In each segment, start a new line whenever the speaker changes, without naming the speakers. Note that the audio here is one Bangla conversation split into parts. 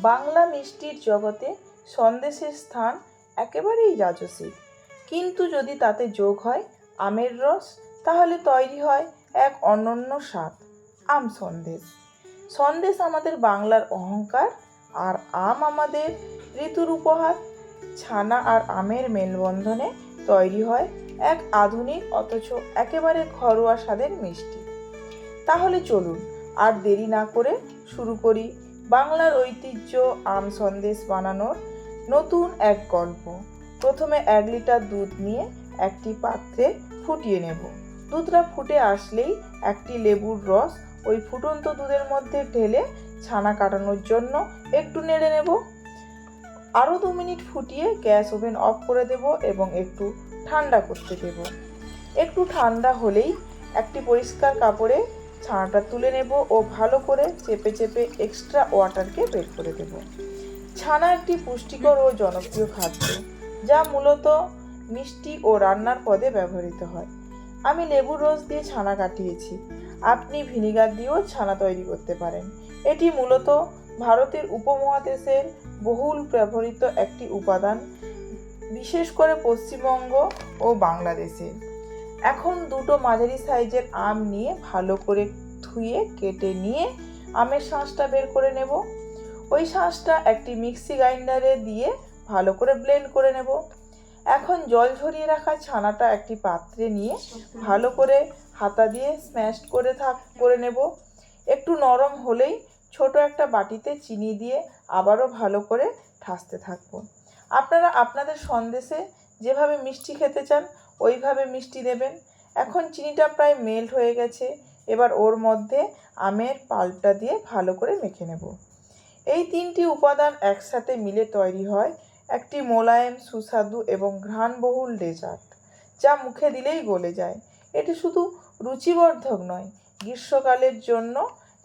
বাংলা মিষ্টির জগতে সন্দেশের স্থান একেবারেই রাজসিক। কিন্তু যদি তাতে যোগ হয় আমের রস, তাহলে তৈরি হয় এক অনন্য স্বাদ, আম সন্দেশ। সন্দেশ আমাদের বাংলার অহংকার, আর আম আমাদের ঋতুর উপহার। ছানা আর আমের মেলবন্ধনে তৈরি হয় এক আধুনিক অথচ একেবারে ঘরোয়া স্বাদের মিষ্টি। তাহলে চলুন আর দেরি না করে শুরু করি বাংলার ঐতিহ্য আম সন্দেশ বানানোর নতুন এক গল্প। প্রথমে 1 লিটার দুধ নিয়ে একটি পাত্রে ফুটিয়ে নেব। দুধটা ফুটে আসলেই একটি লেবুর রস ওই ফুটন্ত দুধের মধ্যে ঢেলে ছানা কাটানোর জন্য একটু নেড়ে নেব। আরও 2 মিনিট ফুটিয়ে গ্যাস ওভেন অফ করে দেব এবং একটু ঠান্ডা করতে দেব। একটু ঠান্ডা হলেই একটি পরিষ্কার কাপড়ে ছানাটা তুলে নেব ও ভালো করে চেপে চেপে এক্সট্রা ওয়াটারকে বের করে দেব। ছানা একটি পুষ্টিকর ও জনপ্রিয় খাদ্য, যা মূলত মিষ্টি ও রান্নার পদে ব্যবহৃত হয়। আমি লেবুর রস দিয়ে ছানা কাটিয়েছি, আপনি ভিনিগার দিয়েও ছানা তৈরি করতে পারেন। এটি মূলত ভারতের উপমহাদেশের বহুল ব্যবহৃত একটি উপাদান, বিশেষ করে পশ্চিমবঙ্গ ও বাংলাদেশে। এখন 2টো মাঝারি সাইজের আম নিয়ে ভালো করে ধুয়ে কেটে নিয়ে আমের শাঁসটা বের করে নেব। ওই শাঁসটা একটি মিক্সি গ্রাইন্ডারে দিয়ে ভালো করে ব্লেন্ড করে নেব। এখন জল ঝরিয়ে রাখা ছানাটা একটি পাত্রে নিয়ে ভালো করে হাতা দিয়ে স্ম্যাশ করে নেব। একটু নরম হলেই ছোট একটা বাটিতে চিনি দিয়ে আবারও ভালো করে ঠাসতে থাকবো। আপনারা আপনাদের সন্দেশে যেভাবে মিষ্টি খেতে চান ওইভাবে মিষ্টি দেবেন। এখন চিনিটা প্রায় মেল্ট হয়ে গেছে, এবার ওর মধ্যে আমের পাল্পটা দিয়ে ভালো করে মেখে নেব। এই 3টি উপাদান একসাথে মিলে তৈরি হয় একটি মোলায়েম, সুস্বাদু এবং ঘ্রাণবহুল ডেজার্ট, যা মুখে দিলেই গলে যায়। এটি শুধু রুচিবর্ধক নয়, গ্রীষ্মকালের জন্য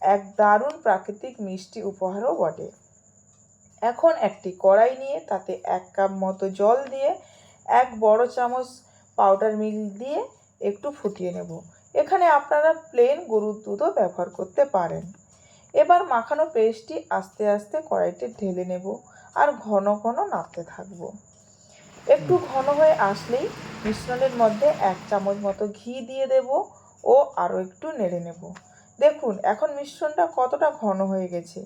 এক দারুণ প্রাকৃতিক মিষ্টি উপহারও বটে। এখন একটি কড়াই নিয়ে তাতে 1 কাপ মতো জল দিয়ে 1 বড় চামচ পাউডার মিল্ক দিয়ে একটু ফুটিয়ে নেব। এখানে আপনারা প্লেন গরুর দুধও ব্যবহার করতে পারেন। এবার মাখানো পেস্টটি আস্তে আস্তে কড়াইতে ঢেলে নেব আর ঘন ঘন নাড়তে থাকবো। একটু ঘন হয়ে আসলেই মিশ্রণের মধ্যে 1 চামচ মতো ঘি দিয়ে দেব ও আরও একটু নেড়ে নেব। দেখুন এখন মিশ্রণটা কতটা ঘন হয়ে গেছে।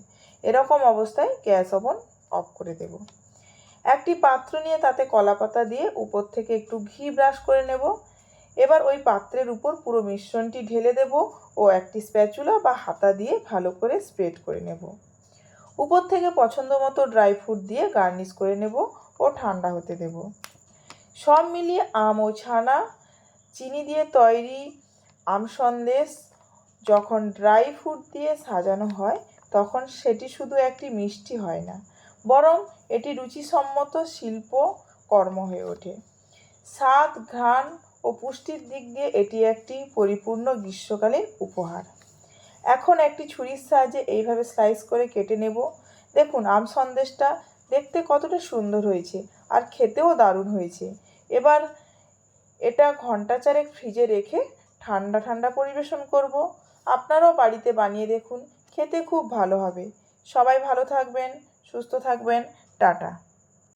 এরকম অবস্থায় গ্যাস ওভেন অফ করে দেব। একটি পাত্র নিয়ে তাতে কলাপাতা দিয়ে উপর থেকে একটু ঘি ব্রাশ করে নেব। এবার ওই পাত্রের উপর পুরো মিশ্রণটি ঢেলে দেব ও একটি স্প্যাচুলা বা হাতা দিয়ে ভালো করে স্প্রেড করে নেব। উপর থেকে পছন্দ মতো ড্রাই ফ্রুট দিয়ে গার্নিশ করে নেব ও ঠান্ডা হতে দেব। সব মিলিয়ে আম ও ছানা চিনি দিয়ে তৈরি আম সন্দেশ যখন ড্রাই ফ্রুট দিয়ে সাজানো হয় তখন সেটি শুধু একটি মিষ্টি হয় না, বরং এটি রুচিসম্মত শিল্পকর্ম হয়ে ওঠে। স্বাদ, ঘ্রাণ ও পুষ্টির দিক দিয়ে এটি একটি পরিপূর্ণ গ্রীষ্মকালীন উপহার। এখন একটি ছুরির সাহায্যে এইভাবে স্লাইস করে কেটে নেব। দেখুন আম সন্দেশটা দেখতে কতটা সুন্দর হয়েছে আর খেতেও দারুণ হয়েছে। এবার এটা ঘন্টা 4 ফ্রিজে রেখে ঠান্ডা ঠান্ডা পরিবেশন করব। আপনারাও বাড়িতে বানিয়ে দেখুন, খেতে খুব ভালো হবে। সবাই ভালো থাকবেন, সুস্থ থাকবেন। টাটা।